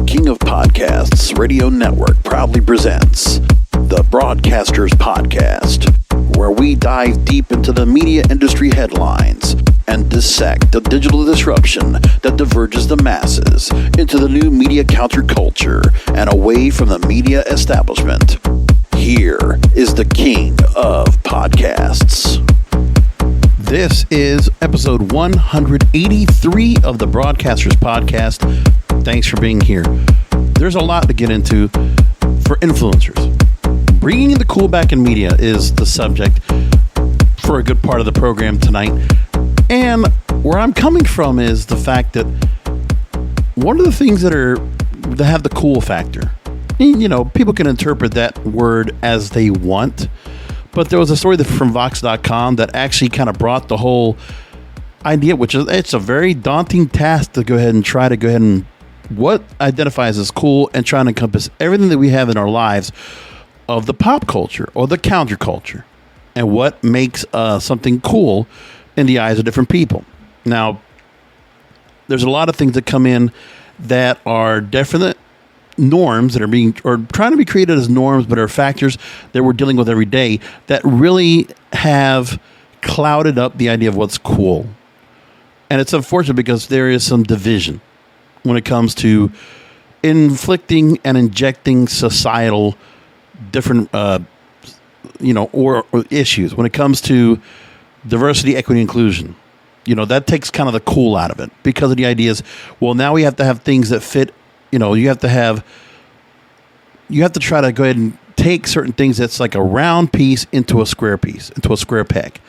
King of Podcasts Radio Network proudly presents the Broadcasters Podcast, where we dive deep into the media industry headlines and dissect the digital disruption that diverges the masses into the new media counterculture and away from the media establishment. Here is the King of Podcasts. This is episode 183 of the Broadcasters Podcast. Thanks for being here. There's a lot to get into for influencers. Bringing the cool back in media is the subject for a good part of the program tonight. And where I'm coming from is the fact that one of the things that have the cool factor, you know, people can interpret that word as they want. But there was a story from Vox.com that actually kind of brought the whole idea, which is it's a very daunting task to go ahead and what identifies as cool and trying to encompass everything that we have in our lives of the pop culture or the counterculture and what makes something cool in the eyes of different people. Now, there's a lot of things that come in that are definite norms that are being or trying to be created as norms, but are factors that we're dealing with every day that really have clouded up the idea of what's cool. And it's unfortunate because there is some division when it comes to inflicting and injecting societal different, or issues. When it comes to diversity, equity, inclusion, that takes kind of the cool out of it because of the ideas. Well, now we have to have things that fit. You have to try to go ahead and take certain things that's like a round piece into a square piece, into a square peg.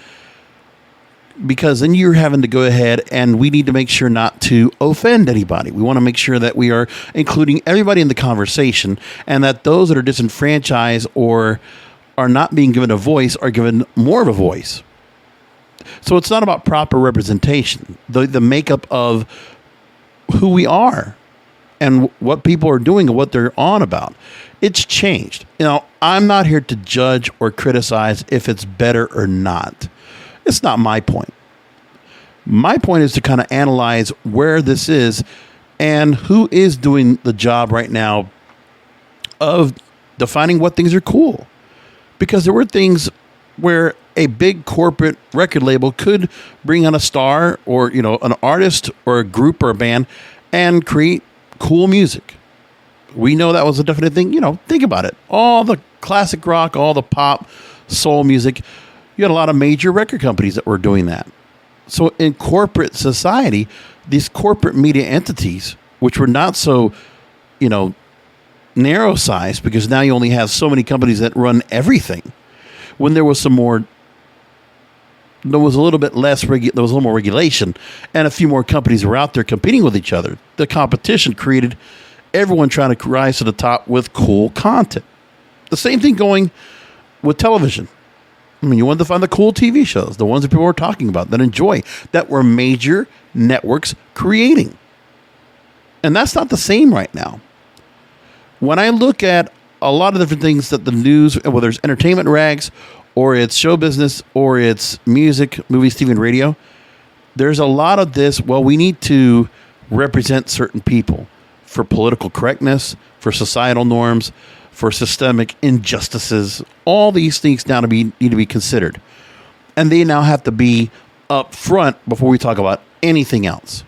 Because then you're having to go ahead and we need to make sure not to offend anybody. We want to make sure that we are including everybody in the conversation and that those that are disenfranchised or are not being given a voice are given more of a voice. So it's not about proper representation, the makeup of who we are and what people are doing and what they're on about. It's changed. I'm not here to judge or criticize if it's better or not. It's not my point. My point is to kind of analyze where this is and who is doing the job right now of defining what things are cool. Because there were things where a big corporate record label could bring on a star or, an artist or a group or a band and create cool music. We know that was a definite thing. Think about it. All the classic rock, all the pop, soul music. You had a lot of major record companies that were doing that. So in corporate society, these corporate media entities, which were not so, narrow sized, because now you only have so many companies that run everything. When there was there was a little bit less, there was a little more regulation, and a few more companies were out there competing with each other. The competition created everyone trying to rise to the top with cool content. The same thing going with television. You wanted to find the cool TV shows, the ones that people were talking about, that enjoy, that were major networks creating. And that's not the same right now. When I look at a lot of different things that the news, whether it's entertainment rags, or it's show business, or it's music, movies, TV, and radio, there's a lot of this, we need to represent certain people for political correctness, for societal norms, for systemic injustices. All these things now need to be considered. And they now have to be up front before we talk about anything else.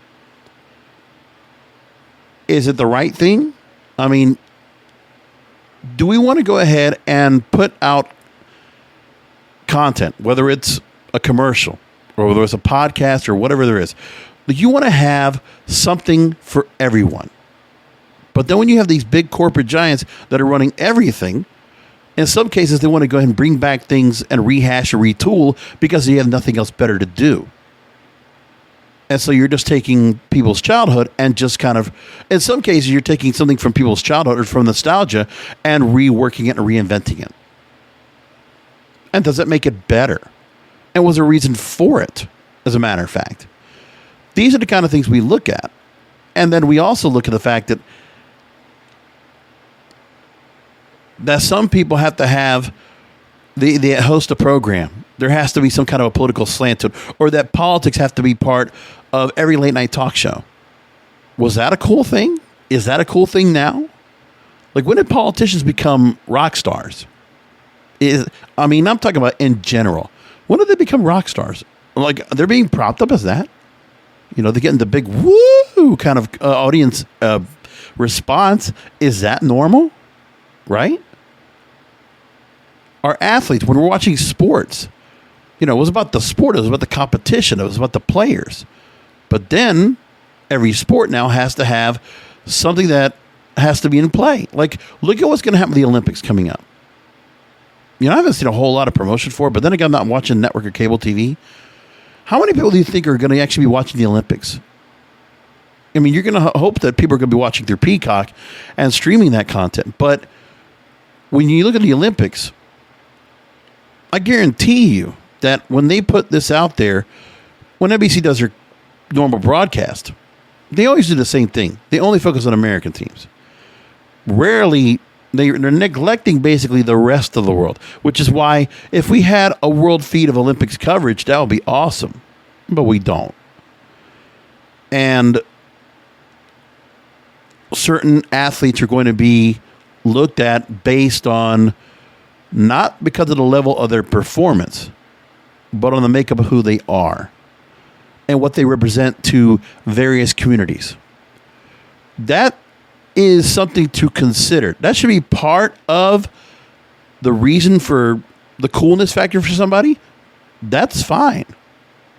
Is it the right thing? Do we want to go ahead and put out content, whether it's a commercial or whether it's a podcast or whatever there is? You want to have something for everyone. But then when you have these big corporate giants that are running everything, in some cases, they want to go ahead and bring back things and rehash or retool because they have nothing else better to do. And so you're just taking people's childhood and just kind of, in some cases, you're taking something from people's childhood or from nostalgia and reworking it and reinventing it. And does it make it better? And was there a reason for it, as a matter of fact? These are the kind of things we look at. And then we also look at the fact that some people have to have the host a program. There has to be some kind of a political slant to it, or that politics have to be part of every late night talk show. Was that a cool thing? Is that a cool thing now? Like, when did politicians become rock stars? I'm talking about in general. When did they become rock stars? Like, they're being propped up as that. They're getting the big woo kind of audience response. Is that normal? Right? Our athletes, when we're watching sports, it was about the sport. It was about the competition. It was about the players. But then every sport now has to have something that has to be in play. Like, look at what's going to happen with the Olympics coming up. I haven't seen a whole lot of promotion for it, but then again, I'm not watching network or cable TV. How many people do you think are going to actually be watching the Olympics? You're going to hope that people are going to be watching through Peacock and streaming that content. But when you look at the Olympics, I guarantee you that when they put this out there, when NBC does their normal broadcast, they always do the same thing. They only focus on American teams. Rarely, they're neglecting basically the rest of the world, which is why if we had a world feed of Olympics coverage, that would be awesome. But we don't. And certain athletes are going to be looked at based on not because of the level of their performance, but on the makeup of who they are and what they represent to various communities. That is something to consider. That should be part of the reason for the coolness factor for somebody. That's fine.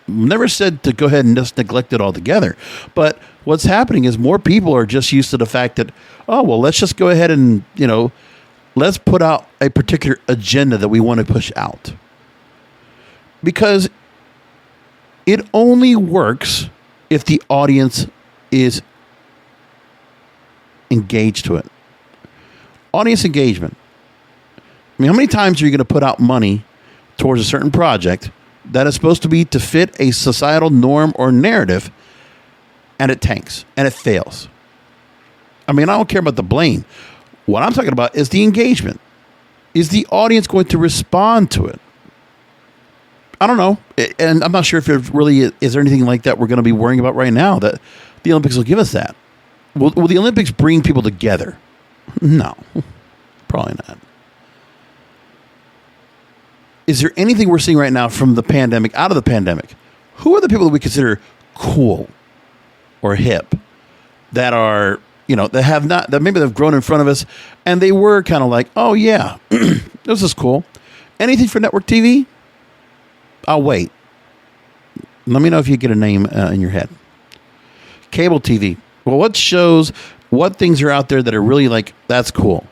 Never said to go ahead and just neglect it altogether. But what's happening is more people are just used to the fact that, let's just go ahead and, let's put out a particular agenda that we want to push out. Because it only works if the audience is engaged to it. Audience engagement. How many times are you going to put out money towards a certain project that is supposed to be to fit a societal norm or narrative, and it tanks and it fails? I don't care about the blame. What I'm talking about is the engagement. Is the audience going to respond to it? I don't know. And I'm not sure if it really is there anything like that we're going to be worrying about right now that the Olympics will give us that. Will the Olympics bring people together? No, probably not. Is there anything we're seeing right now from the pandemic, out of the pandemic? Who are the people that we consider cool or hip that are, that have not, that maybe they've grown in front of us and they were kind of like, oh yeah, this is cool. Anything for network TV? I'll wait. Let me know if you get a name in your head. Cable TV. Well, what shows, what things are out there that are really like, that's cool?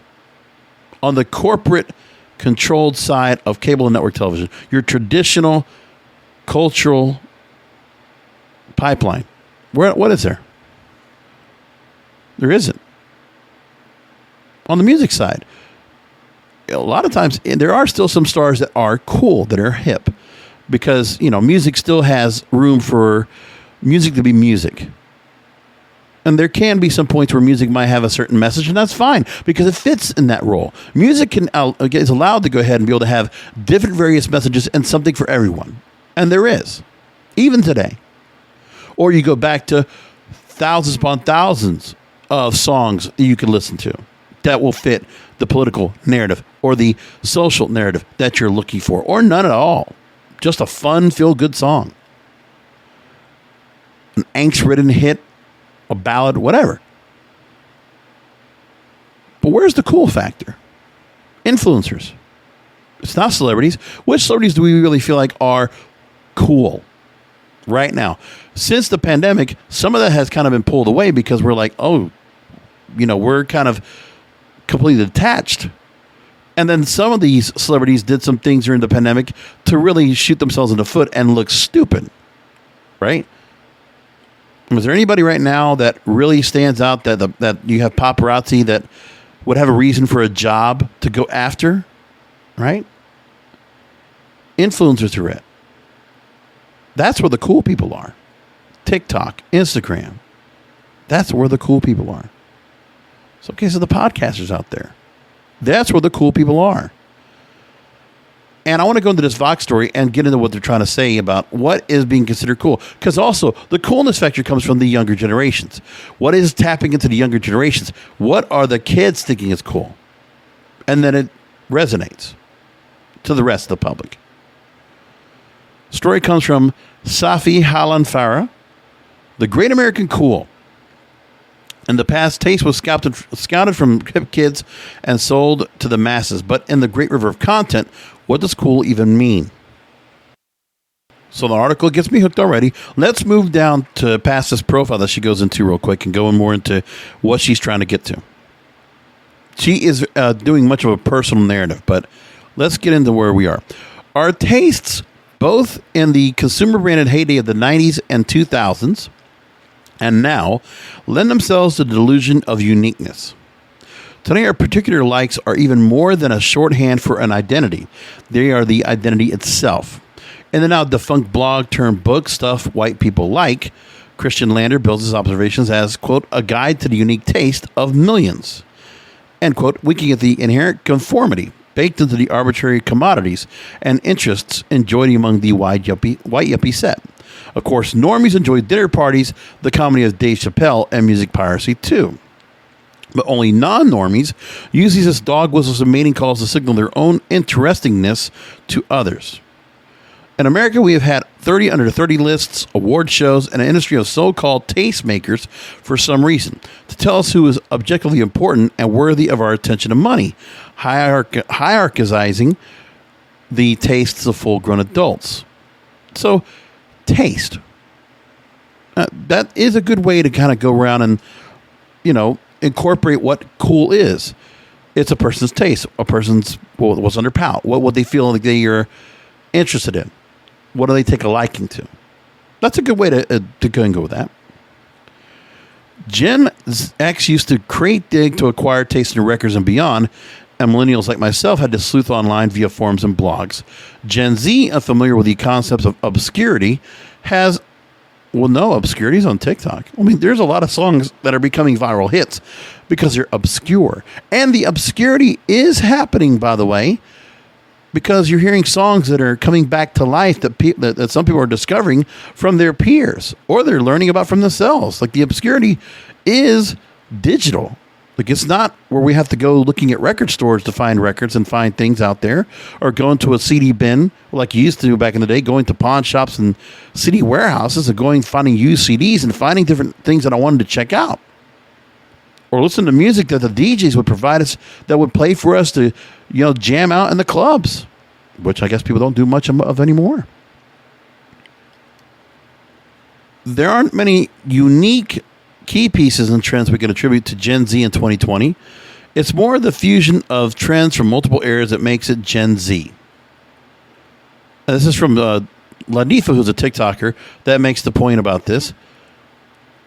On the corporate controlled side of cable and network television, your traditional cultural pipeline, what is there? There isn't. On the music side, a lot of times there are still some stars that are cool, that are hip, because, music still has room for music to be music. And there can be some points where music might have a certain message, and that's fine because it fits in that role. Music is allowed to go ahead and be able to have different various messages and something for everyone. And there is, even today. Or you go back to thousands upon thousands of songs that you can listen to that will fit the political narrative or the social narrative that you're looking for, or none at all. Just a fun, feel-good song. An angst-ridden hit, a ballad, whatever. But where's the cool factor? Influencers. It's not celebrities. Which celebrities do we really feel like are cool right now? Since the pandemic, some of that has kind of been pulled away because we're like, we're kind of completely detached. And then some of these celebrities did some things during the pandemic to really shoot themselves in the foot and look stupid, right? Is there anybody right now that really stands out that you have paparazzi that would have a reason for a job to go after, right? Influencers are it. That's where the cool people are. TikTok, Instagram. That's where the cool people are. So the podcasters out there. That's where the cool people are. And I want to go into this Vox story and get into what they're trying to say about what is being considered cool. Because also, the coolness factor comes from the younger generations. What is tapping into the younger generations? What are the kids thinking is cool? And then it resonates to the rest of the public. Story comes from Safi Halan Farah. The Great American Cool. In the past, taste was scouted from hip kids and sold to the masses. But in the great river of content, what does cool even mean? So the article gets me hooked already. Let's move down to past this profile that she goes into real quick and go more into what she's trying to get to. She is doing much of a personal narrative, but let's get into where we are. Our tastes, both in the consumer-branded heyday of the 90s and 2000s, and now, lend themselves to the delusion of uniqueness. Today, our particular likes are even more than a shorthand for an identity. They are the identity itself. In the now defunct blog turned book Stuff White People Like, Christian Lander builds his observations as, quote, a guide to the unique taste of millions, end quote, winking at the inherent conformity baked into the arbitrary commodities and interests enjoyed among the white yuppie set. Of course, normies enjoy dinner parties, the comedy of Dave Chappelle, and music piracy too. But only non-normies use these as dog whistles and mating calls to signal their own interestingness to others. In America, we have had 30 under 30 lists, award shows, and an industry of so-called tastemakers for some reason to tell us who is objectively important and worthy of our attention and money, hierarchizing the tastes of full-grown adults. So, taste. That is a good way to kind of go around and, incorporate what cool is. It's a person's taste, a person's what's on their palate, what they feel like they are interested in. What do they take a liking to? That's a good way to go and go with that. Gen X used to crate dig to acquire taste in records and beyond, and millennials like myself had to sleuth online via forums and blogs. Gen Z, unfamiliar with the concepts of obscurity, obscurity's on TikTok. I mean, there's a lot of songs that are becoming viral hits because they're obscure. And the obscurity is happening, by the way, because you're hearing songs that are coming back to life that some people are discovering from their peers or they're learning about from themselves. Like the obscurity is digital. Like it's not where we have to go looking at record stores to find records and find things out there, or going to a CD bin like you used to back in the day, going to pawn shops and CD warehouses and finding used CDs and finding different things that I wanted to check out. Or listen to music that the DJs would provide us that would play for us to, jam out in the clubs, which I guess people don't do much of anymore. There aren't many unique key pieces and trends we can attribute to Gen Z in 2020. It's more the fusion of trends from multiple eras that makes it Gen Z. And this is from Lanifa, who's a TikToker, that makes the point about this.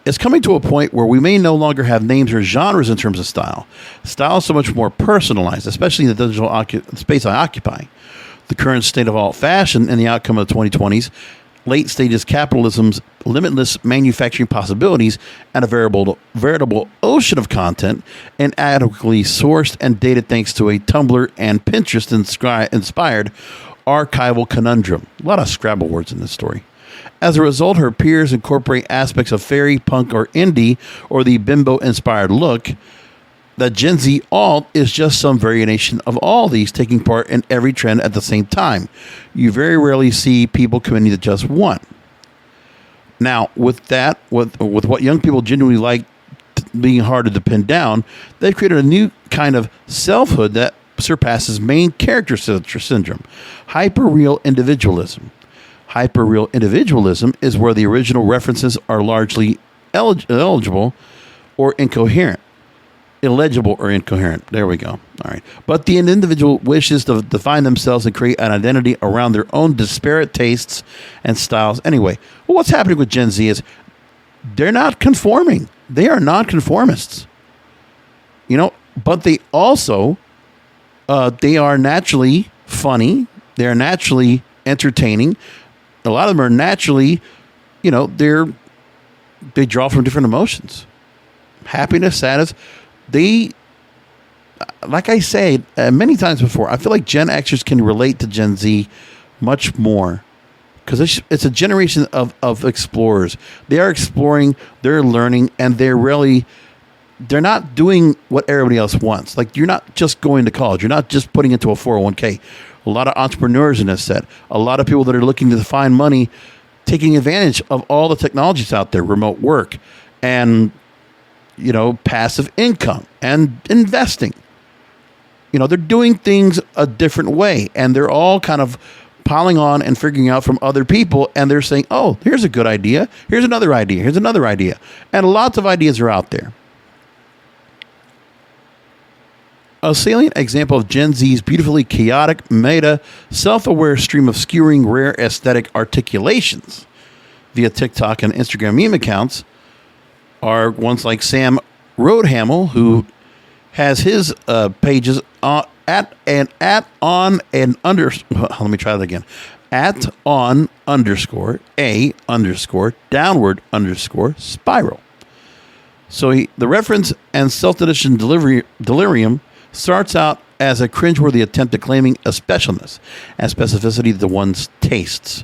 It's coming to a point where we may no longer have names or genres in terms of style. Style is so much more personalized, especially in the digital space I occupy. The current state of alt fashion and the outcome of the 2020s, late stages capitalism's limitless manufacturing possibilities, and a veritable ocean of content, inadequately sourced and dated thanks to a Tumblr and Pinterest-inspired archival conundrum. A lot of Scrabble words in this story. As a result, her peers incorporate aspects of fairy, punk, or indie, or the bimbo-inspired look. That Gen Z alt is just some variation of all these taking part in every trend at the same time. You very rarely see people committing to just one. Now, with what young people genuinely like being harder to pin down, they've created a new kind of selfhood that surpasses main character syndrome, hyper-real individualism. Hyper-real individualism is where the original references are largely illegible or incoherent. There we go. All right. But the individual wishes to define themselves and create an identity around their own disparate tastes and styles. Anyway, what's happening with Gen Z is they're not conforming. They are non-conformists. But they also, they are naturally funny. They are naturally entertaining. A lot of them are naturally, they draw from different emotions. Happiness, sadness. They like I say many times before, I feel like Gen Xers can relate to Gen Z much more because it's a generation of explorers. They are exploring, they're learning, and they're not doing what everybody else wants. Like, you're not just going to college. You're not just putting into a 401k. A lot of entrepreneurs in this set, a lot of people that are looking to find money, taking advantage of all the technologies out there, remote work and, passive income and investing. They're doing things a different way, and they're all kind of piling on and figuring out from other people. And they're saying, oh, here's a good idea. Here's another idea. Here's another idea. And lots of ideas are out there. A salient example of Gen Z's beautifully chaotic, meta, self-aware stream of skewering rare aesthetic articulations via TikTok and Instagram meme accounts are ones like Sam Roadhamel, who has his pages on @on_a_spiral. So the reference and self-edition delirium starts out as a cringeworthy attempt at claiming a specialness and specificity to one's tastes,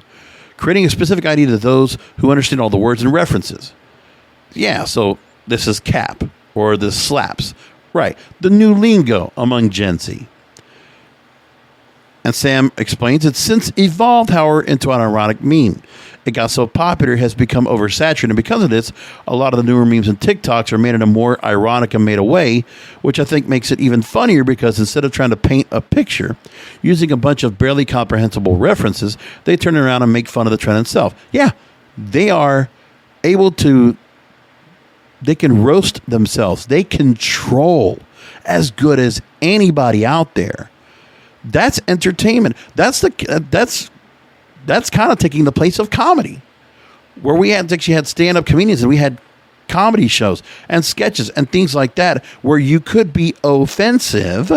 creating a specific idea to those who understand all the words and references. Yeah, so this is cap, or this slaps. Right, the new lingo among Gen Z. And Sam explains it's since evolved, however, into an ironic meme. It got so popular, it has become oversaturated, and because of this, a lot of the newer memes and TikToks are made in a more ironic and meta way, which I think makes it even funnier because instead of trying to paint a picture using a bunch of barely comprehensible references, they turn around and make fun of the trend itself. Yeah, they are able to, they can roast themselves. They control as good as anybody out there. That's entertainment. That's kind of taking the place of comedy, where we actually had stand-up comedians and we had comedy shows and sketches and things like that, where you could be offensive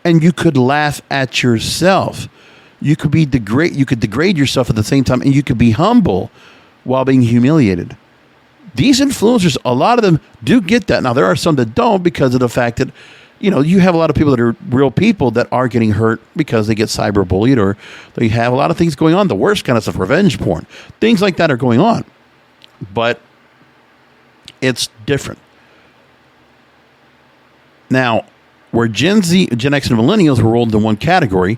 and you could laugh at yourself. You could degrade yourself at the same time, and you could be humble while being humiliated. These influencers, a lot of them do get that. Now, there are some that don't because of the fact that, you have a lot of people that are real people that are getting hurt because they get cyberbullied, or they have a lot of things going on. The worst kind of stuff, revenge porn, things like that are going on. But it's different. Now, where Gen Z, Gen X, and Millennials were rolled into one category,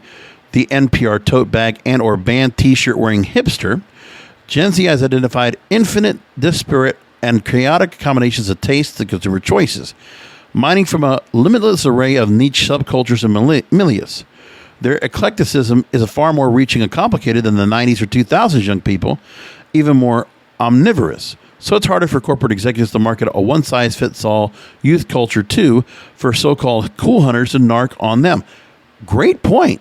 the NPR tote bag and or band t-shirt wearing hipster, Gen Z has identified infinite, disparate, and chaotic combinations of tastes and consumer choices, mining from a limitless array of niche subcultures and milieus. Their eclecticism is far more reaching and complicated than the 90s or 2000s young people, even more omnivorous. So it's harder for corporate executives to market a one-size-fits-all youth culture too for so-called cool hunters to narc on them. Great point.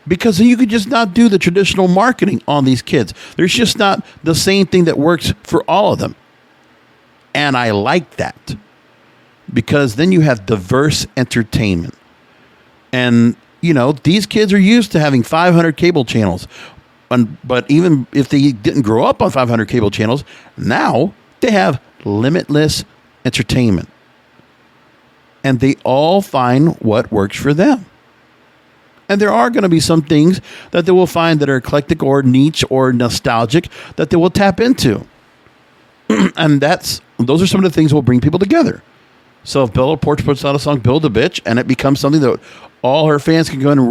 Because you could just not do the traditional marketing on these kids. There's just not the same thing that works for all of them. And I like that. Because then you have diverse entertainment. And, these kids are used to having 500 cable channels. But even if they didn't grow up on 500 cable channels, now they have limitless entertainment. And they all find what works for them. And there are going to be some things that they will find that are eclectic or niche or nostalgic that they will tap into. And those are some of the things that will bring people together. So if Bella Porch puts out a song, Build a Bitch, and it becomes something that all her fans can go and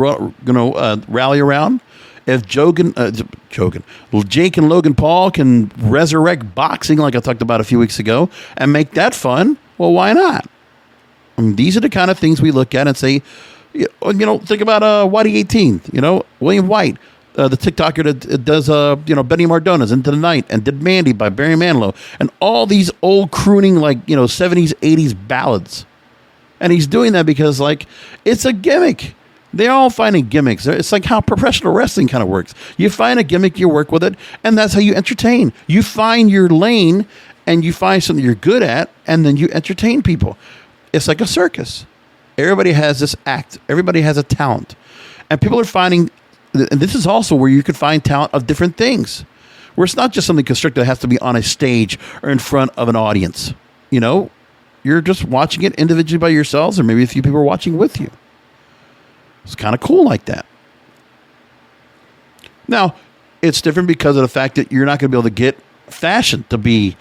rally around. If Jake and Logan Paul can resurrect boxing like I talked about a few weeks ago and make that fun, well, why not? I mean, these are the kind of things we look at and say, think about Whitey 18, William White, the TikToker that does, Benny Mardona's Into the Night and did Mandy by Barry Manilow and all these old crooning, 70s, 80s ballads. And he's doing that because, it's a gimmick. They're all finding gimmicks. It's like how professional wrestling kind of works. You find a gimmick, you work with it, and that's how you entertain. You find your lane and you find something you're good at, and then you entertain people. It's like a circus. Everybody has this act. Everybody has a talent. And people are finding, and this is also where you could find talent of different things, where it's not just something constructed that has to be on a stage or in front of an audience. you're just watching it individually by yourselves, or maybe a few people are watching with you. It's kind of cool like that. Now, it's different because of the fact that you're not going to be able to get fashion to be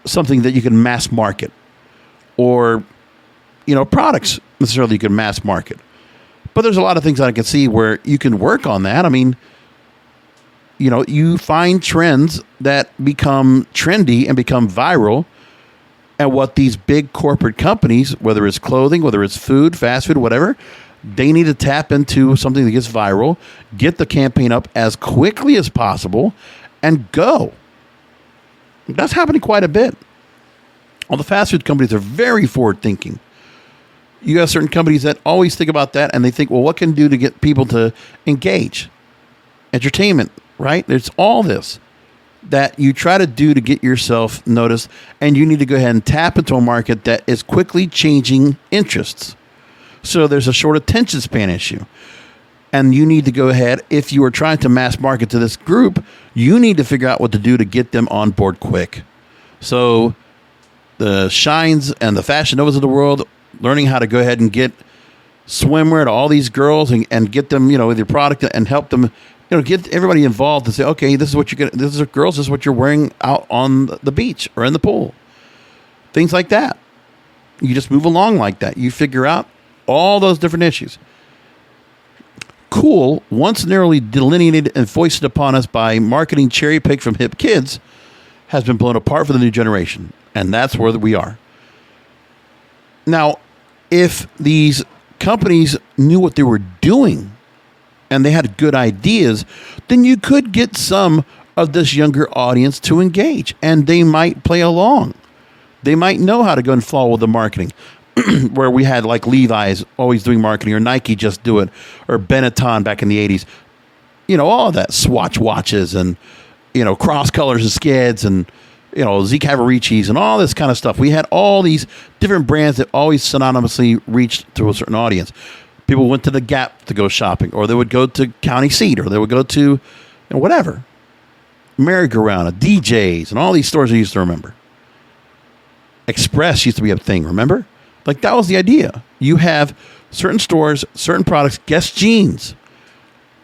something that you can mass market, or, products necessarily you can mass market. But there's a lot of things that I can see where you can work on that. I mean, you find trends that become trendy and become viral, and what these big corporate companies, whether it's clothing, whether it's food, fast food, whatever, they need to tap into something that gets viral, get the campaign up as quickly as possible, and go. That's happening quite a bit. All the fast food companies are very forward thinking. You have certain companies that always think about that, and they think, well, what can do to get people to engage? Entertainment, right? There's all this that you try to do to get yourself noticed, and you need to go ahead and tap into a market that is quickly changing interests. So there's a short attention span issue. And you need to go ahead, if you are trying to mass market to this group, you need to figure out what to do to get them on board quick. So the Shines and the Fashion Novas of the world, learning how to go ahead and get swimwear to all these girls and get them, with your product and help them, get everybody involved and say, okay, this is what you're getting. This is girls. This is what you're wearing out on the beach or in the pool. Things like that. You just move along like that. You figure out all those different issues. Cool, once narrowly delineated and foisted upon us by marketing cherry picked from hip kids, has been blown apart for the new generation. And that's where we are. Now, if these companies knew what they were doing and they had good ideas, then you could get some of this younger audience to engage, and they might play along. They might know how to go and follow the marketing. Where we had like Levi's always doing marketing, or Nike just do it, or Benetton back in the 80s. All of that, Swatch watches and, cross colors and skids and, Z Cavariccis and all this kind of stuff. We had all these different brands that always synonymously reached to a certain audience. People went to the Gap to go shopping, or they would go to County Seat, or they would go to whatever. Merry-Go-Round, DJs, and all these stores I used to remember. Express used to be a thing, remember? Like, that was the idea. You have certain stores, certain products, Guess Jeans.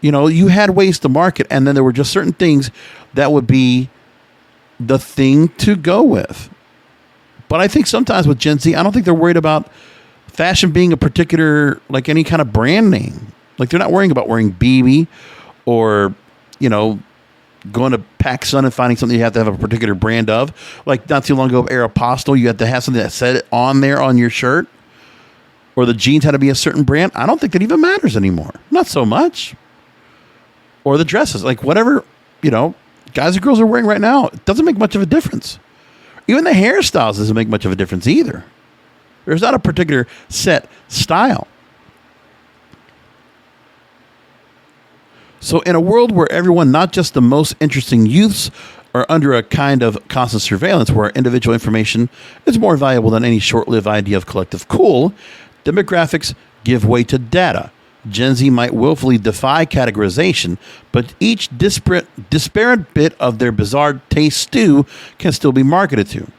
You had ways to market, and then there were just certain things that would be the thing to go with. But I think sometimes with Gen Z, I don't think they're worried about fashion being a particular, like any kind of brand name. Like, they're not worrying about wearing BB or, going to PacSun and finding something you have to have a particular brand of. Like not too long ago, Aeropostale, you had to have something that said it on there on your shirt. Or the jeans had to be a certain brand. I don't think that even matters anymore. Not so much. Or the dresses. Like whatever, guys or girls are wearing right now, it doesn't make much of a difference. Even the hairstyles doesn't make much of a difference either. There's not a particular set style. So in a world where everyone, not just the most interesting youths, are under a kind of constant surveillance where individual information is more valuable than any short-lived idea of collective cool, demographics give way to data. Gen Z might willfully defy categorization, but each disparate bit of their bizarre taste stew can still be marketed to.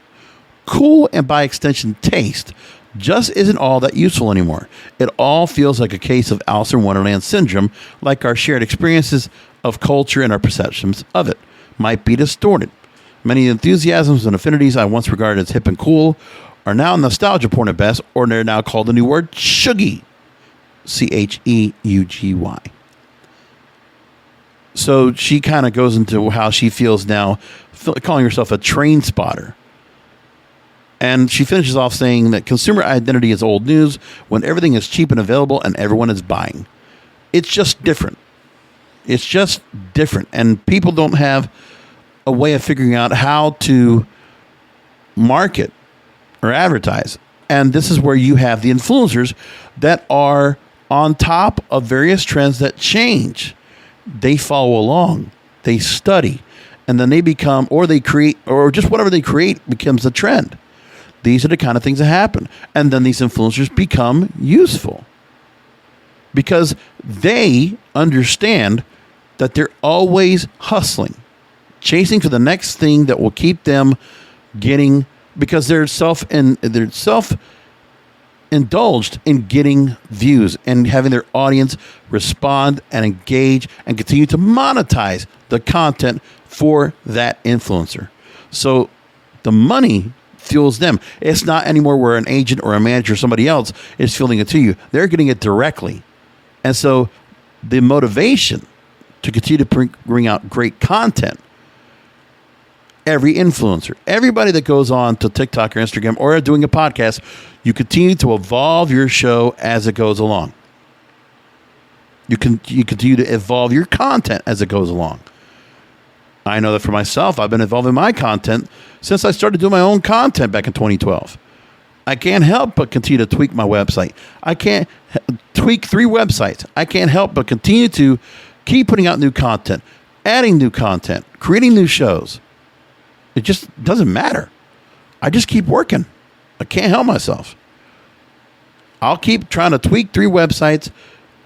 Cool, and by extension taste, just isn't all that useful anymore. It all feels like a case of Alice in Wonderland syndrome, like our shared experiences of culture and our perceptions of it might be distorted. Many enthusiasms and affinities I once regarded as hip and cool are now nostalgia porn at best, or they're now called the new word Cheugy. Cheugy. So she kind of goes into how she feels now, calling herself a train spotter. And she finishes off saying that consumer identity is old news when everything is cheap and available and everyone is buying. It's just different. It's just different. And people don't have a way of figuring out how to market or advertise. And this is where you have the influencers that are on top of various trends that change. They follow along. They study. And then they become, or they create, or just whatever they create becomes a trend. These are the kind of things that happen. And then these influencers become useful because they understand that they're always hustling, chasing for the next thing that will keep them getting because they're self indulged in getting views and having their audience respond and engage and continue to monetize the content for that influencer. So the money fuels them. It's not anymore where an agent or a manager or somebody else is fueling it to you. They're getting it directly. And so the motivation to continue to bring out great content, every influencer, everybody that goes on to TikTok or Instagram or doing a podcast, you continue to evolve your show as it goes along. You continue to evolve your content as it goes along. I know that for myself, I've been evolving my content since I started doing my own content back in 2012. I can't help but continue to tweak my website. I can't tweak 3 websites. I can't help but continue to keep putting out new content, adding new content, creating new shows. It just doesn't matter. I just keep working. I can't help myself. I'll keep trying to tweak 3 websites,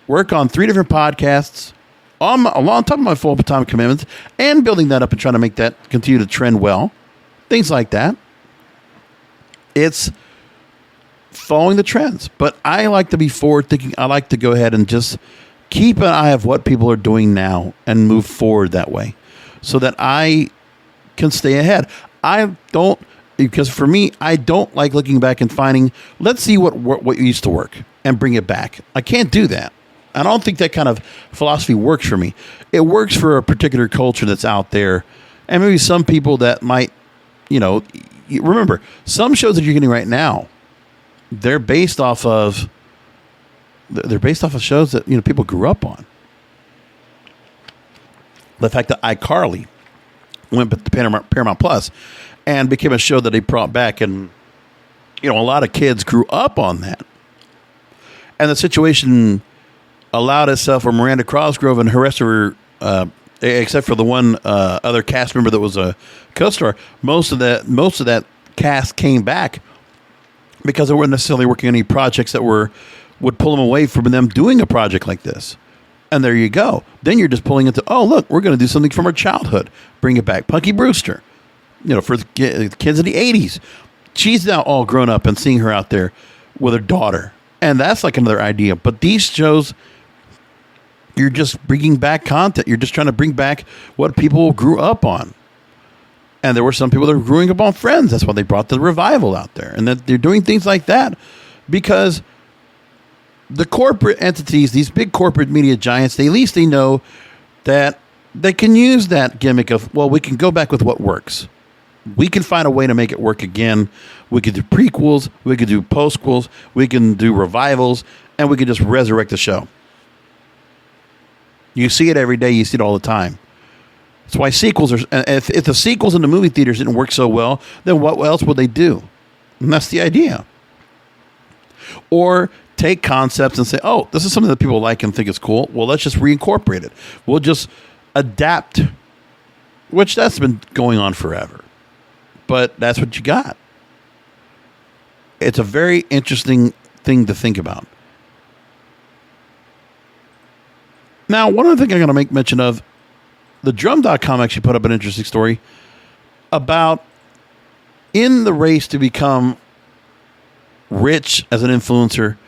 work on 3 different podcasts, on top of my full-time commitments, and building that up and trying to make that continue to trend well. Things like that. It's following the trends. But I like to be forward-thinking. I like to go ahead and just keep an eye of what people are doing now and move forward that way so that I can stay ahead. Because for me, I don't like looking back and finding, let's see what used to work and bring it back. I can't do that. I don't think that kind of philosophy works for me. It works for a particular culture that's out there, and maybe some people that might, remember, some shows that you're getting right now, they're based off of shows that people grew up on. The fact that iCarly went to Paramount Plus and became a show that they brought back, and a lot of kids grew up on that. And the situation allowed itself for Miranda Cosgrove and her rest of her, except for the one other cast member that was a co-star, most of that cast came back because they weren't necessarily working on any projects that would pull them away from them doing a project like this. And there you go. Then you're just pulling into, oh, look, we're going to do something from our childhood. Bring it back. Punky Brewster, for the kids of the 80s. She's now all grown up and seeing her out there with her daughter. And that's like another idea. But these shows, you're just bringing back content. You're just trying to bring back what people grew up on. And there were some people that were growing up on Friends. That's why they brought the revival out there. And that they're doing things like that because the corporate entities, these big corporate media giants, at least they know that they can use that gimmick of, well, we can go back with what works. We can find a way to make it work again. We could do prequels. We could do postquels. We can do revivals. And we can just resurrect the show. You see it every day. You see it all the time. That's why sequels are... If the sequels in the movie theaters didn't work so well, then what else would they do? And that's the idea. Or take concepts and say, oh, this is something that people like and think is cool. Well, let's just reincorporate it. We'll just adapt, which that's been going on forever. But that's what you got. It's a very interesting thing to think about. Now, one other thing I'm going to make mention of, the drum.com actually put up an interesting story about in the race to become rich as an influencer.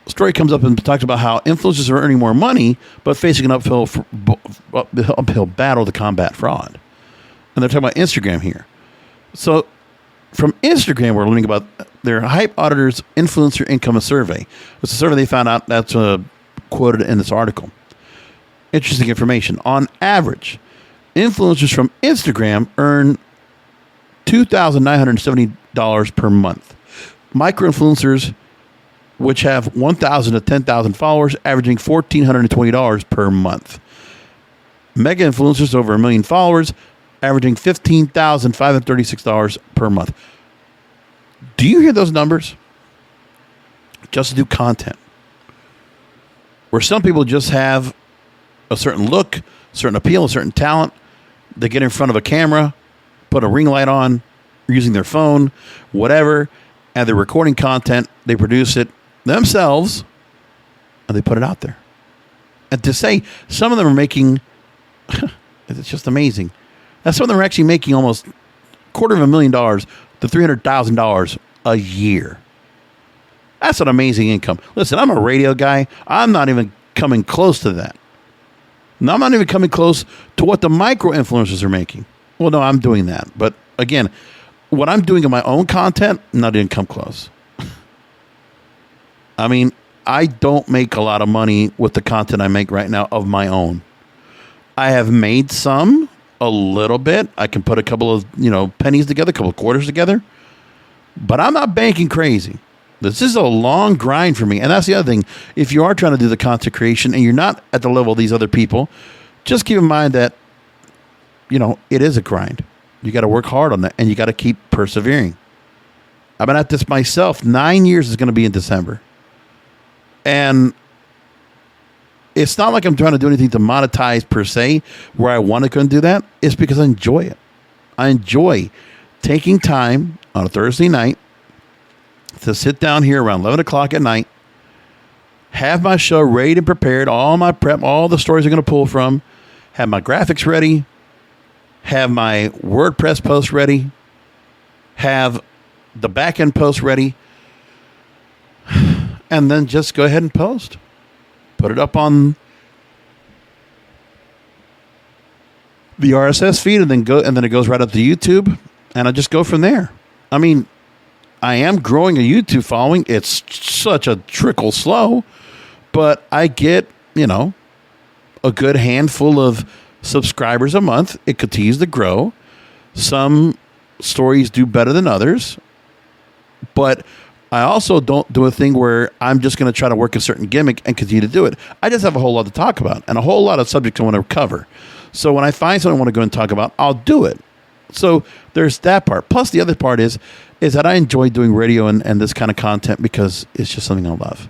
Story comes up and talks about how influencers are earning more money, but facing an uphill battle to combat fraud. And they're talking about Instagram here. So from Instagram, we're learning about their Hype Auditors Influencer Income Survey. It's a survey they found out that's quoted in this article. Interesting information. On average, influencers from Instagram earn $2,970 per month. Micro-influencers, which have 1,000 to 10,000 followers, averaging $1,420 per month. Mega influencers over 1 million followers, averaging $15,536 per month. Do you hear those numbers? Just to do content. Where some people just have a certain look, a certain appeal, a certain talent. They get in front of a camera, put a ring light on, using their phone, whatever, and they're recording content. They produce it themselves, and they put it out there. And to say some of them are making, it's just amazing. Some of them are actually making almost $250,000 to $300,000 a year. That's an amazing income. Listen, I'm a radio guy. I'm not even coming close to that. No, I'm not even coming close to what the micro influencers are making. Well, no, I'm doing that. But again, what I'm doing in my own content, not even come close. I mean, I don't make a lot of money with the content I make right now of my own. I have made some, a little bit. I can put a couple of, pennies together, a couple of quarters together. But I'm not banking crazy. This is a long grind for me. And that's the other thing. If you are trying to do the content creation and you're not at the level of these other people, just keep in mind that, it is a grind. You got to work hard on that, and you got to keep persevering. I've been at this myself. 9 years is going to be in December. And it's not like I'm trying to do anything to monetize per se, where I want to go and do that. It's because I enjoy it. I enjoy taking time on a Thursday night to sit down here around 11 o'clock at night, have my show ready and prepared, all my prep, all the stories I'm going to pull from, have my graphics ready, have my WordPress post ready, have the back-end post ready, and then just go ahead and post. Put it up on the RSS feed, and then it goes right up to YouTube, and I just go from there. I mean, I am growing a YouTube following. It's such a trickle slow, but I get, a good handful of subscribers a month. It continues to grow. Some stories do better than others, but I also don't do a thing where I'm just going to try to work a certain gimmick and continue to do it. I just have a whole lot to talk about and a whole lot of subjects I want to cover. So when I find something I want to go and talk about, I'll do it. So there's that part. Plus the other part is that I enjoy doing radio and this kind of content because it's just something I love.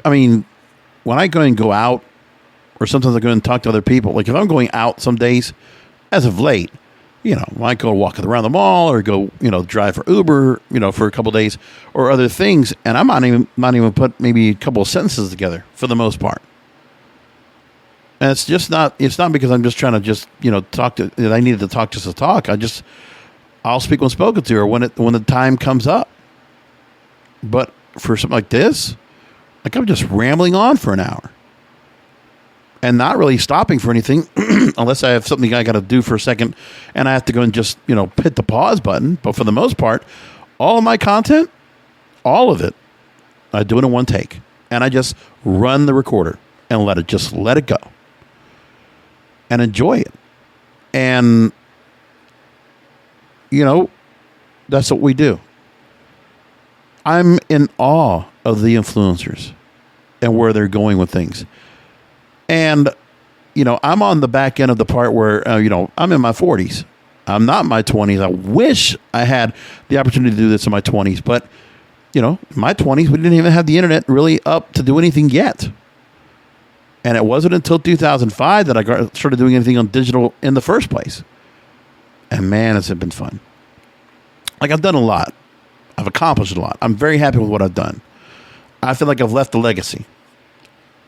I mean, when I go out, or sometimes I go and talk to other people, like if I'm going out some days, as of late, I might go walking around the mall or go, drive for Uber, for a couple of days or other things. And I might even put maybe a couple of sentences together for the most part. And it's not because I'm just trying to talk to, I needed to talk just to talk. I'll speak when spoken to, or when the time comes up. But for something like this, like I'm just rambling on for an hour and not really stopping for anything unless I have something I got to do for a second and I have to go and just, hit the pause button. But for the most part, all of my content, all of it, I do it in one take, and I just run the recorder and let it go and enjoy it. And, that's what we do. I'm in awe of the influencers and where they're going with things. And, I'm on the back end of the part where, I'm in my 40s. I'm not in my 20s. I wish I had the opportunity to do this in my 20s. But, in my 20s, we didn't even have the internet really up to do anything yet. And it wasn't until 2005 that I started doing anything on digital in the first place. And man, has it been fun. Like, I've done a lot. I've accomplished a lot. I'm very happy with what I've done. I feel like I've left a legacy.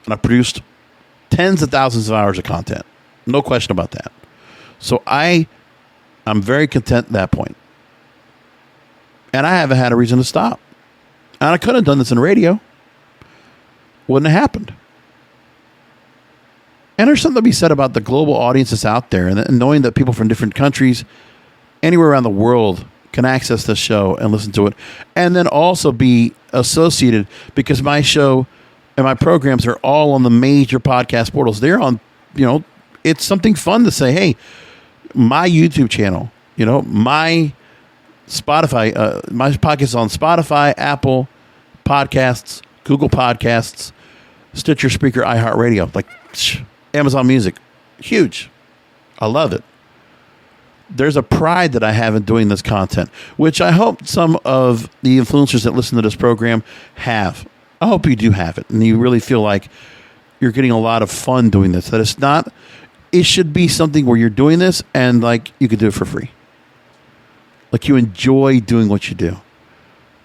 And I've produced tens of thousands of hours of content. No question about that. So I'm very content at that point. And I haven't had a reason to stop. And I could have done this in radio. Wouldn't have happened. And there's something to be said about the global audience that's out there, and knowing that people from different countries, anywhere around the world, can access this show and listen to it, and then also be associated, because my show and my programs are all on the major podcast portals. They're on, it's something fun to say, hey, my YouTube channel, my Spotify, my podcast is on Spotify, Apple Podcasts, Google Podcasts, Stitcher, Speaker, iHeartRadio, like Amazon Music. Huge. I love it. There's a pride that I have in doing this content, which I hope some of the influencers that listen to this program have. I hope you do have it, and you really feel like you're getting a lot of fun doing this. That it should be something where you're doing this and like you could do it for free. Like you enjoy doing what you do.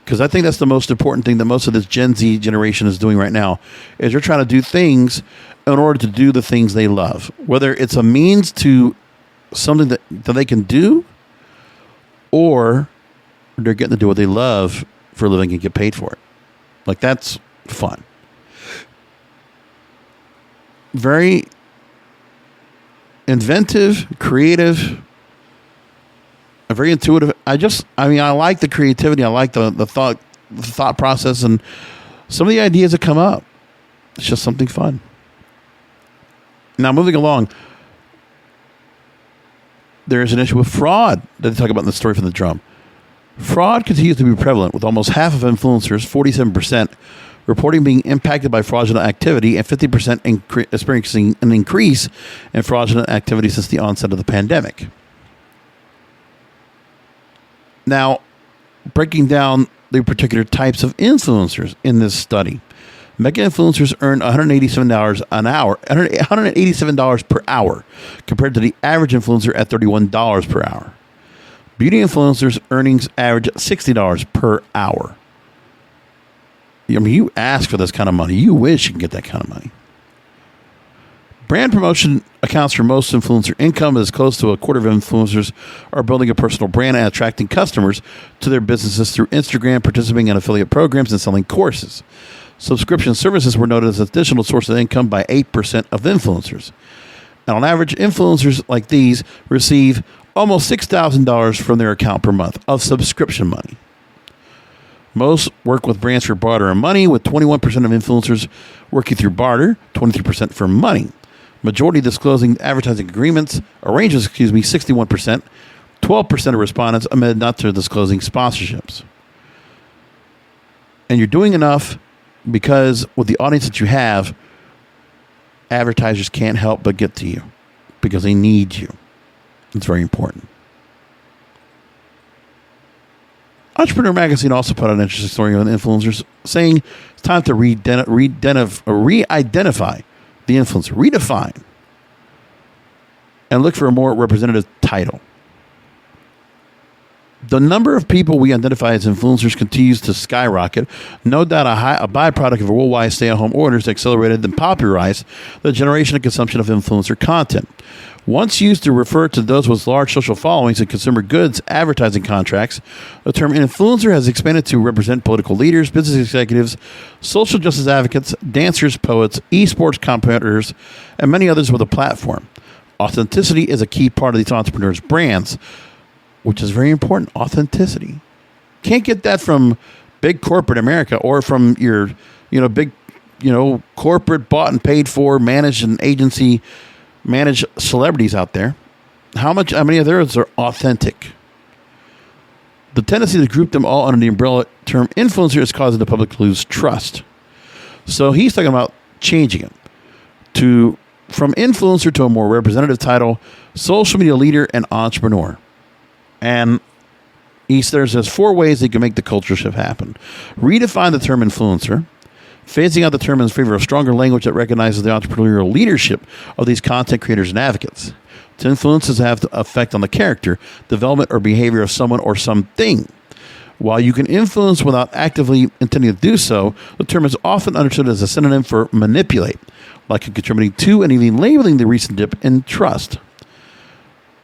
Because I think that's the most important thing that most of this Gen Z generation is doing right now, is they're trying to do things in order to do the things they love. Whether it's a means to something that they can do, or they're getting to do what they love for a living and get paid for it. Like, that's fun. Very inventive, creative, and very intuitive. I like the creativity. I like the thought process, and some of the ideas that come up. It's just something fun. Now, moving along, there is an issue with fraud that they talk about in the story from the Drum. Fraud continues to be prevalent, with almost half of influencers, 47%, reporting being impacted by fraudulent activity, and 50% experiencing an increase in fraudulent activity since the onset of the pandemic. Now, breaking down the particular types of influencers in this study. Mega influencers earn $187 per hour, compared to the average influencer at $31 per hour. Beauty influencers' earnings average $60 per hour. I mean, you ask for this kind of money. You wish you could get that kind of money. Brand promotion accounts for most influencer income, as close to a quarter of influencers are building a personal brand and attracting customers to their businesses through Instagram, participating in affiliate programs, and selling courses. Subscription services were noted as an additional source of income by 8% of influencers. And on average, influencers like these receive almost $6,000 from their account per month of subscription money. Most work with brands for barter and money, with 21% of influencers working through barter, 23% for money. Majority disclosing advertising agreements, arrangements, 61%, 12% of respondents admitted not to disclosing sponsorships. And you're doing enough because with the audience that you have, advertisers can't help but get to you because they need you. It's very important. Entrepreneur Magazine also put out an interesting story on influencers, saying it's time to re-identify the influencer, redefine, and look for a more representative title. The number of people we identify as influencers continues to skyrocket. No doubt a byproduct of worldwide stay-at-home orders accelerated and popularized the generation and consumption of influencer content. Once used to refer to those with large social followings and consumer goods advertising contracts, the term influencer has expanded to represent political leaders, business executives, social justice advocates, dancers, poets, esports competitors, and many others with a platform. Authenticity is a key part of these entrepreneurs' brands, which is very important. Authenticity. Can't get that from big corporate America or from your, big, corporate bought and paid for, managed and agency managed celebrities out there. How many of theirs are authentic? The tendency to group them all under the umbrella term influencer is causing the public to lose trust. So he's talking about changing it from influencer to a more representative title, social media leader and entrepreneur. And he says there's 4 ways they can make the culture shift happen. Redefine the term influencer, phasing out the term in favor of stronger language that recognizes the entrepreneurial leadership of these content creators and advocates. To influences have the effect on the character, development, or behavior of someone or something. While you can influence without actively intending to do so, the term is often understood as a synonym for manipulate, like contributing to and even labeling the recent dip in trust.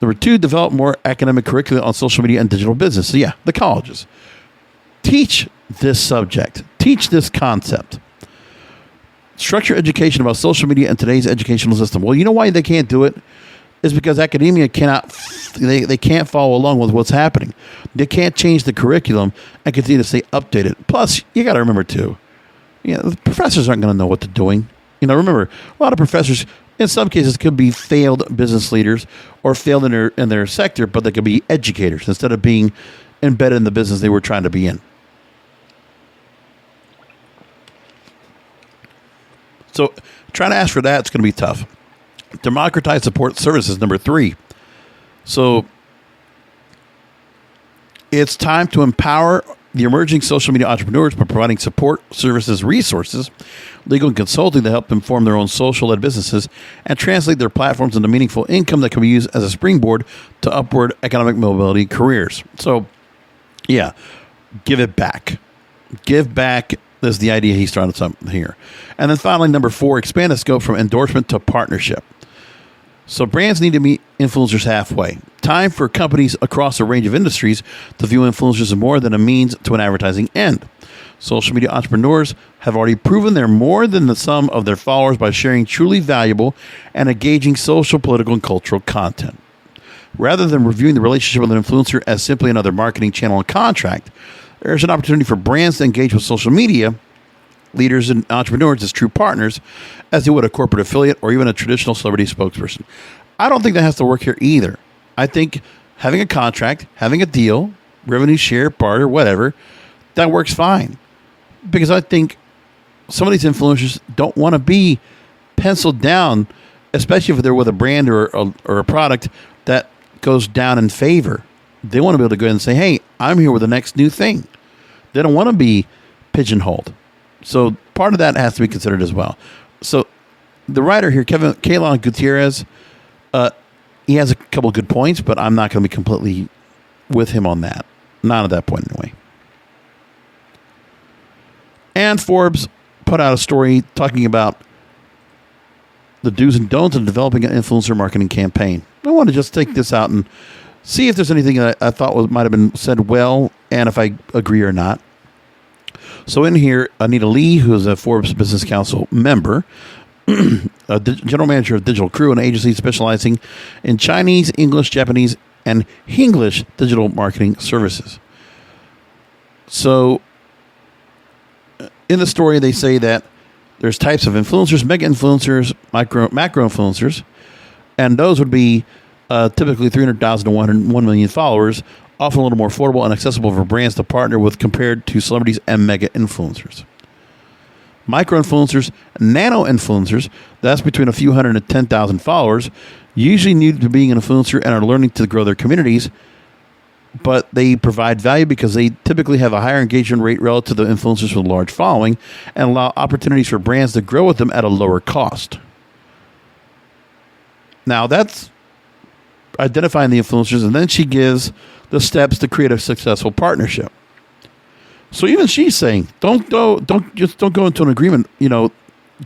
Number 2, develop more academic curricula on social media and digital business. So the colleges. Teach this subject. Teach this concept. Structure education about social media and today's educational system. Well, you know why they can't do it? Is because academia they can't follow along with what's happening. They can't change the curriculum and continue to stay updated. Plus, you got to remember too, the professors aren't going to know what they're doing. Remember, a lot of professors, in some cases, could be failed business leaders or failed in their sector, but they could be educators instead of being embedded in the business they were trying to be in. So trying to ask for that, it's going to be tough. Democratize support services, number 3. So it's time to empower the emerging social media entrepreneurs by providing support services, resources, legal and consulting to help them form their own social-led businesses and translate their platforms into meaningful income that can be used as a springboard to upward economic mobility careers. So, give it back. Give back is the idea he's trying to here. And then finally, number 4, expand the scope from endorsement to partnership. So brands need to meet influencers halfway. Time for companies across a range of industries to view influencers as more than a means to an advertising end. Social media entrepreneurs have already proven they're more than the sum of their followers by sharing truly valuable and engaging social, political, and cultural content. Rather than reviewing the relationship with an influencer as simply another marketing channel and contract, there's an opportunity for brands to engage with social media leaders and entrepreneurs as true partners, as they would a corporate affiliate or even a traditional celebrity spokesperson. I don't think that has to work here either. I think having a contract, having a deal, revenue share, barter, whatever, that works fine. Because I think some of these influencers don't want to be penciled down, especially if they're with a brand or a product that goes down in favor. They want to be able to go ahead and say, hey, I'm here with the next new thing. They don't want to be pigeonholed. So part of that has to be considered as well. So the writer here, Kaylon Gutierrez, he has a couple of good points, but I'm not going to be completely with him on that. Not at that point anyway. And Forbes put out a story talking about the do's and don'ts of developing an influencer marketing campaign. I want to just take this out and see if there's anything that I thought might have been said well, and if I agree or not. So in here, Anita Lee, who is a Forbes Business Council member, a general manager of Digital Crew, an agency specializing in Chinese, English, Japanese, and Hinglish digital marketing services. So in the story, they say that there's types of influencers, mega influencers, macro influencers, and those would be typically 300,000 to 1 million followers, often a little more affordable and accessible for brands to partner with compared to celebrities and mega influencers. Micro influencers, nano influencers, that's between a few hundred and 10,000 followers, usually new to being an influencer and are learning to grow their communities, but they provide value because they typically have a higher engagement rate relative to the influencers with a large following and allow opportunities for brands to grow with them at a lower cost. Now that's identifying the influencers, and then she gives the steps to create a successful partnership. So even she's saying, don't go into an agreement.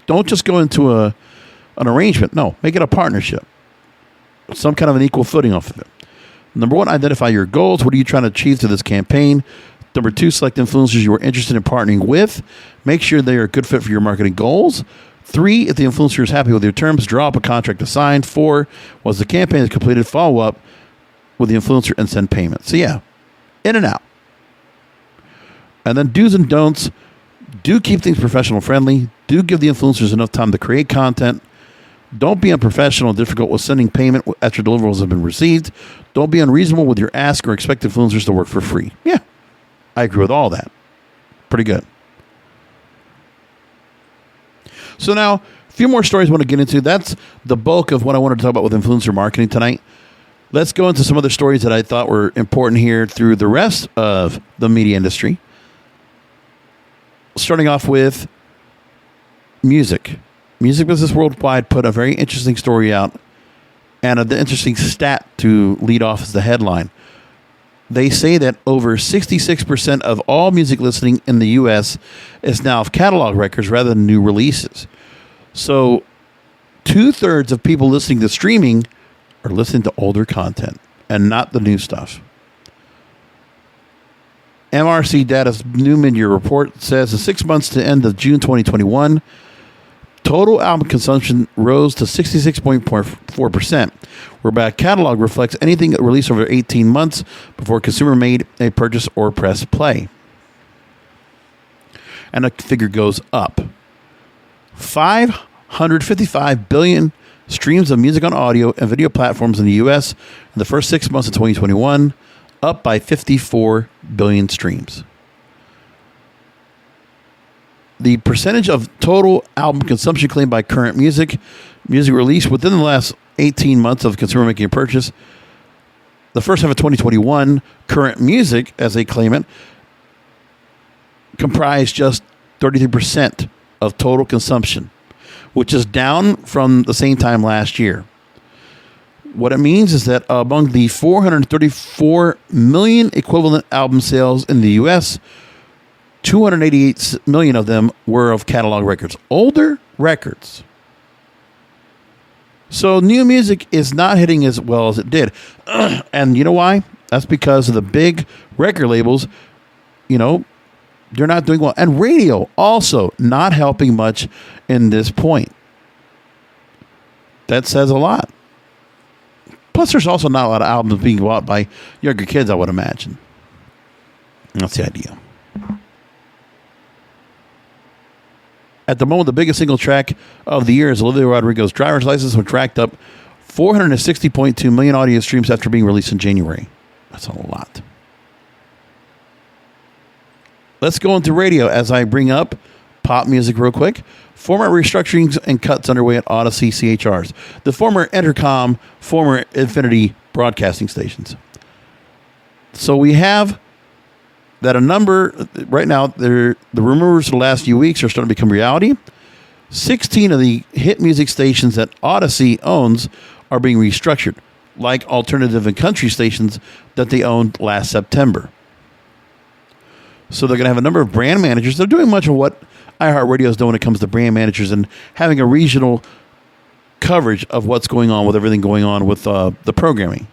Don't just go into an arrangement. No, make it a partnership, some kind of an equal footing off of it. Number one, identify your goals. What are you trying to achieve through this campaign? Number two, select influencers you are interested in partnering with. Make sure they are a good fit for your marketing goals. 3, if the influencer is happy with your terms, draw up a contract to sign. 4, once the campaign is completed, follow up with the influencer and send payment. So yeah, in and out. And then do's and don'ts. Do keep things professional friendly. Do give the influencers enough time to create content. Don't be unprofessional and difficult with sending payment after deliverables have been received. Don't be unreasonable with your ask or expect influencers to work for free. Yeah, I agree with all that. Pretty good. So now, a few more stories I want to get into. That's the bulk of what I wanted to talk about with influencer marketing tonight. Let's go into some other stories that I thought were important here through the rest of the media industry. Starting off with music. Music Business Worldwide put a very interesting story out, and the interesting stat to lead off as the headline. They say that over 66% of all music listening in the U.S. is now of catalog records rather than new releases. So 2/3 of people listening to streaming are listening to older content and not the new stuff. MRC Data's new mid-year report says in 6 months to end of June 2021, total album consumption rose to 66.4%, whereby catalog reflects anything released over 18 months before a consumer made a purchase or press play. And the figure goes up. 555 billion streams of music on audio and video platforms in the U.S. in the first 6 months of 2021, up by 54 billion streams. The percentage of total album consumption claimed by current music released within the last 18 months of consumer making a purchase, the first half of 2021, current music, as they claim it, comprised just 33% of total consumption, which is down from the same time last year. What it means is that among the 434 million equivalent album sales in the U.S., 288 million of them were of catalog records. Older records. So new music is not hitting as well as it did. And you know why? That's because of the big record labels, they're not doing well. And radio also not helping much in this point. That says a lot. Plus, there's also not a lot of albums being bought by younger kids, I would imagine. That's the idea. At the moment, the biggest single track of the year is Olivia Rodrigo's Driver's License, which racked up 460.2 million audio streams after being released in January. That's a lot. Let's go into radio as I bring up pop music real quick. Format restructurings and cuts underway at Audacy CHRs, the former Entercom, former Infinity broadcasting stations. So we have that a number, right now, the rumors of the last few weeks are starting to become reality. 16 of the hit music stations that Audacy owns are being restructured, like alternative and country stations that they owned last September. So they're going to have a number of brand managers. They're doing much of what iHeartRadio is doing when it comes to brand managers and having a regional coverage of what's going on with everything going on with the programming.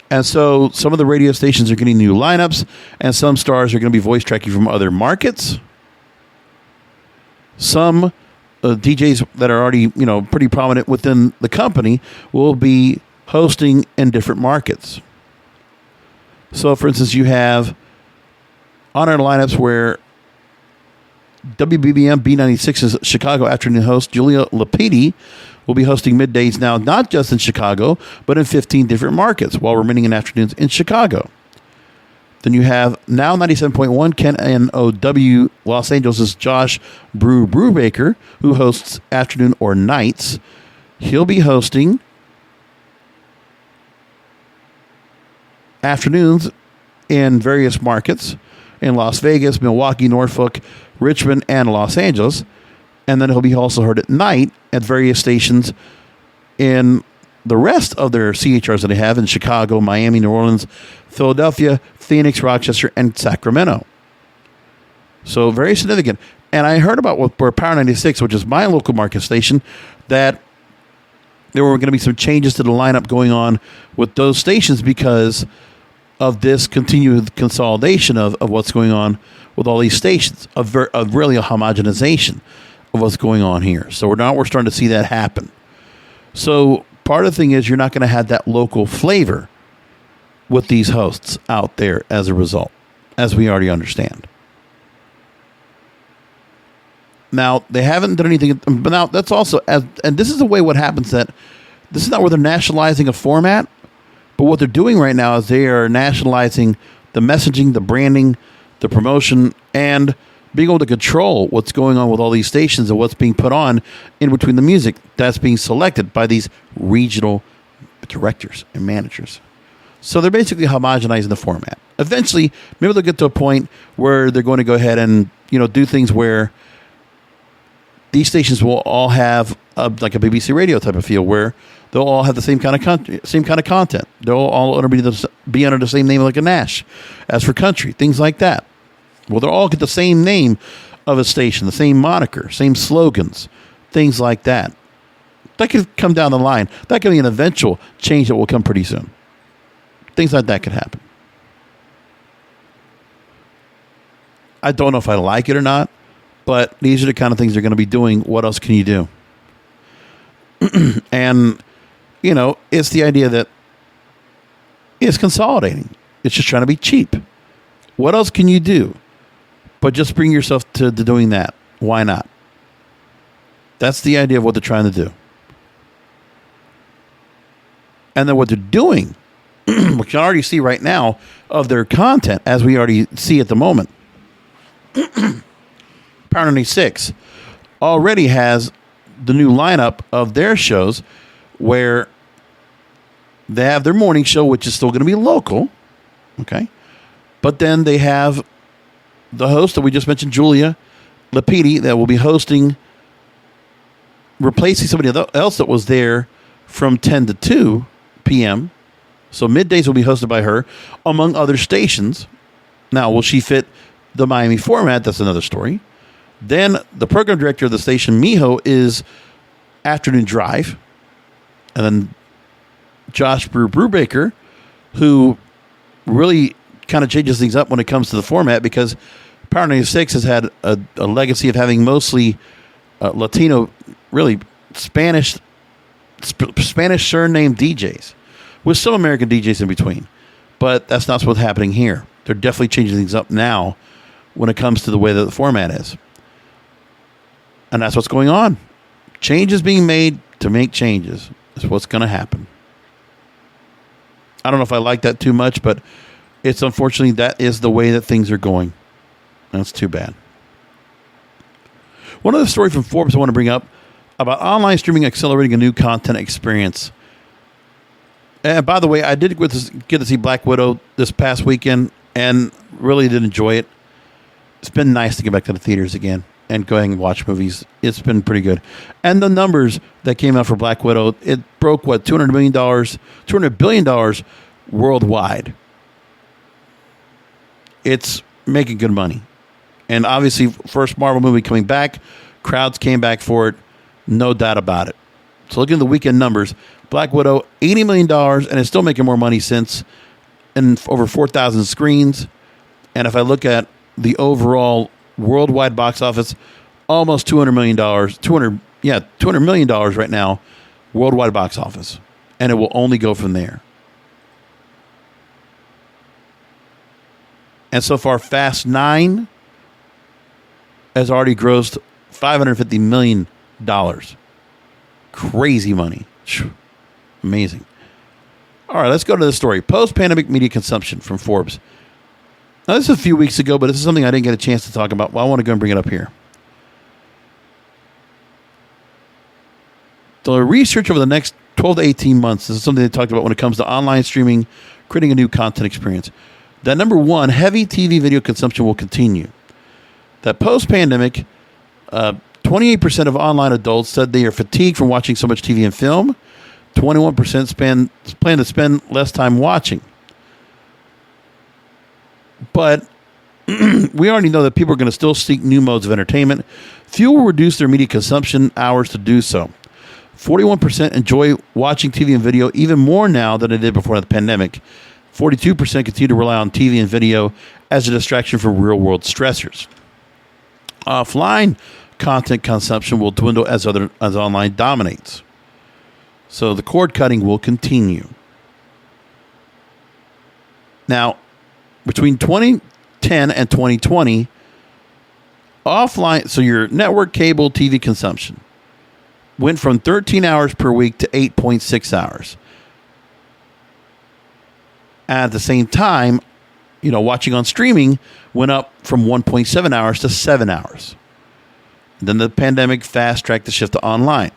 And so some of the radio stations are getting new lineups, and some stars are going to be voice tracking from other markets. Some DJs that are already, pretty prominent within the company will be hosting in different markets. So, for instance, you have on our lineups where WBBM B96's Chicago afternoon host Julia Lapidi will be hosting middays now, not just in Chicago, but in 15 different markets while remaining in afternoons in Chicago. Then you have now 97.1 KNOW Los Angeles' Josh Brubaker, who hosts afternoon or nights. He'll be hosting afternoons in various markets in Las Vegas, Milwaukee, Norfolk, Richmond, and Los Angeles. And then he'll be also heard at night at various stations in the rest of their CHRs that they have in Chicago, Miami, New Orleans, Philadelphia, Phoenix, Rochester, and Sacramento. So very significant. And I heard about where Power 96, which is my local market station, that there were going to be some changes to the lineup going on with those stations because of this continued consolidation of what's going on with all these stations, of really a homogenization of what's going on here. So we're starting to see that happen. So part of the thing is you're not going to have that local flavor with these hosts out there as a result, as we already understand. Now, they haven't done anything, but now that's also, and this is the way what happens, that this is not where they're nationalizing a format, but what they're doing right now is they are nationalizing the messaging, the branding, the promotion, and being able to control what's going on with all these stations and what's being put on in between the music that's being selected by these regional directors and managers. So they're basically homogenizing the format. Eventually, maybe they'll get to a point where they're going to go ahead and, do things where these stations will all have like a BBC radio type of feel, where they'll all have the same kind of content. They'll all be under the same name like a Nash. As for country, things like that. Well, they'll all get the same name of a station, the same moniker, same slogans, things like that. That could come down the line. That could be an eventual change that will come pretty soon. Things like that could happen. I don't know if I like it or not, but these are the kind of things they're going to be doing. What else can you do? And, it's the idea that it's consolidating. It's just trying to be cheap. What else can you do? But just bring yourself to doing that. Why not? That's the idea of what they're trying to do. And then what they're doing, which you can already see right now of their content, as we already see at the moment. Power 96 already has the new lineup of their shows where they have their morning show, which is still going to be local. Okay. But then they have the host that we just mentioned, Julia Lapidi, that will be hosting, replacing somebody else that was there from 10 to 2 p.m. So middays will be hosted by her, among other stations. Now, will she fit the Miami format? That's another story. Then the program director of the station, Miho, is Afternoon Drive. And then Josh Brubaker, who really kind of changes things up when it comes to the format, because Power 96 has had a legacy of having mostly Latino, really Spanish surname DJs, with some American DJs in between. But that's not what's happening here. They're definitely changing things up now when it comes to the way that the format is. And that's what's going on. Changes being made to make changes is what's going to happen. I don't know if I like that too much, but it's unfortunately that is the way that things are going. That's too bad. One other story from Forbes I want to bring up about online streaming accelerating a new content experience. And by the way, I did get to see Black Widow this past weekend and really did enjoy it. It's been nice to get back to the theaters again and go ahead and watch movies. It's been pretty good. And the numbers that came out for Black Widow, it broke, $200 billion worldwide. It's making good money. And obviously, first Marvel movie coming back, crowds came back for it, no doubt about it. So looking at the weekend numbers, Black Widow, $80 million, and it's still making more money since, in over 4,000 screens. And if I look at the overall worldwide box office, almost $200 million, $200 million right now, worldwide box office. And it will only go from there. And so far, Fast 9 has already grossed $550 million. Crazy money. Amazing. All right, let's go to the story. Post-pandemic media consumption from Forbes. Now, this is a few weeks ago, but this is something I didn't get a chance to talk about. Well, I want to go and bring it up here. The research over the next 12 to 18 months, this is something they talked about when it comes to online streaming, creating a new content experience. That number one, heavy TV video consumption will continue. That post-pandemic, 28% of online adults said they are fatigued from watching so much TV and film. 21% plan to spend less time watching. But we already know that people are going to still seek new modes of entertainment. Few will reduce their media consumption hours to do so. 41% enjoy watching TV and video even more now than they did before the pandemic. 42% continue to rely on TV and video as a distraction from real-world stressors. Offline content consumption will dwindle as online dominates. So the cord cutting will continue. Now, between 2010 and 2020, offline, so your network cable TV consumption went from 13 hours per week to 8.6 hours. At the same time, watching on streaming went up from 1.7 hours to 7 hours. Then the pandemic fast-tracked the shift to online.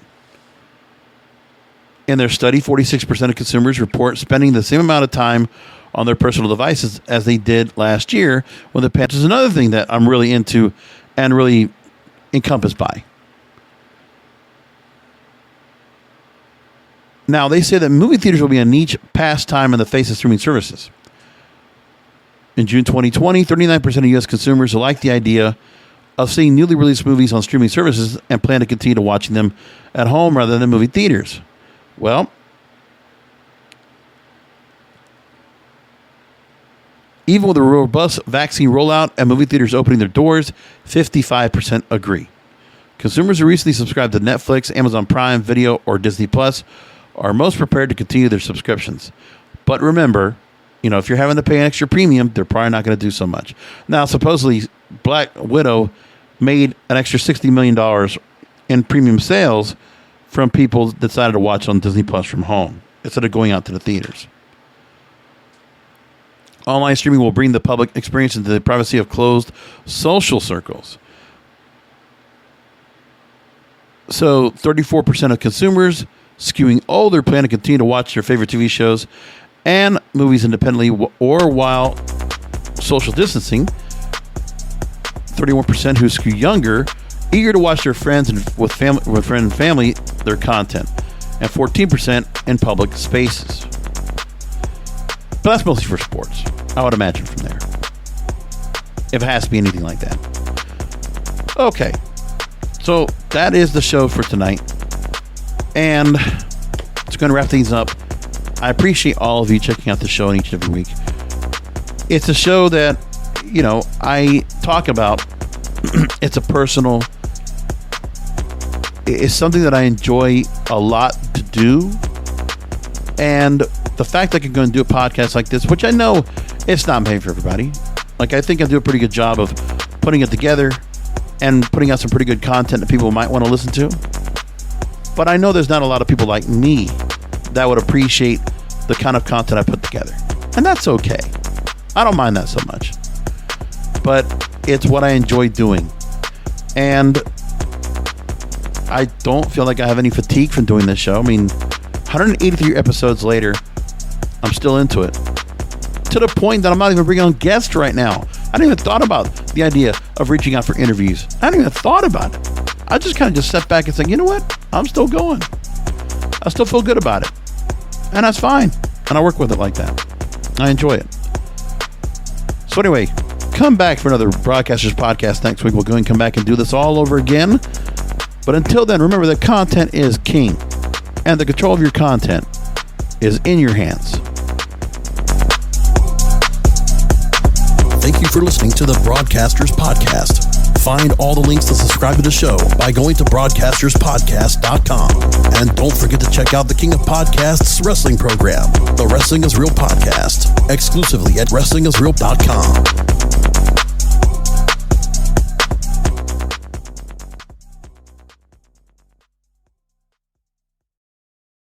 In their study, 46% of consumers report spending the same amount of time on their personal devices as they did last year when the pandemic is another thing that I'm really into and really encompassed by. Now, they say that movie theaters will be a niche pastime in the face of streaming services. In June 2020, 39% of U.S. consumers like the idea of seeing newly released movies on streaming services and plan to continue to watching them at home rather than movie theaters. Well, even with a robust vaccine rollout and movie theaters opening their doors, 55% agree. Consumers who recently subscribed to Netflix, Amazon Prime Video, or Disney Plus are most prepared to continue their subscriptions. But remember, if you're having to pay an extra premium, they're probably not going to do so much. Now, supposedly, Black Widow made an extra $60 million in premium sales from people that decided to watch on Disney Plus from home instead of going out to the theaters. Online streaming will bring the public experience into the privacy of closed social circles. So 34% of consumers skewing older plan to continue to watch their favorite TV shows and movies independently or while social distancing. 31% who skew younger, eager to watch their friends and with friend and family their content, and 14% in public spaces. But that's mostly for sports, I would imagine, from there, if it has to be anything like that. Okay. So that is the show for tonight. And it's going to wrap things up. I appreciate all of you checking out the show each and every week. It's a show that, I talk about. It's a personal, it's something that I enjoy a lot to do. And the fact that I can go and do a podcast like this, which I know it's not made for everybody. Like, I think I do a pretty good job of putting it together and putting out some pretty good content that people might want to listen to. But I know there's not a lot of people like me that would appreciate the kind of content I put together. And that's okay. I don't mind that so much. But it's what I enjoy doing. And I don't feel like I have any fatigue from doing this show. I mean, 183 episodes later, I'm still into it. To the point that I'm not even bringing on guests right now. I didn't even thought about the idea of reaching out for interviews. I hadn't even thought about it. I just kind of just sat back and said, you know what? I'm still going. I still feel good about it. And that's fine. And I work with it like that. I enjoy it. So anyway, come back for another Broadcasters Podcast next week. We'll go and come back and do this all over again. But until then, remember that content is king. And the control of your content is in your hands. Thank you for listening to the Broadcasters Podcast. Find all the links to subscribe to the show by going to broadcasterspodcast.com. And don't forget to check out the King of Podcasts wrestling program, the Wrestling is Real podcast, exclusively at wrestlingisreal.com.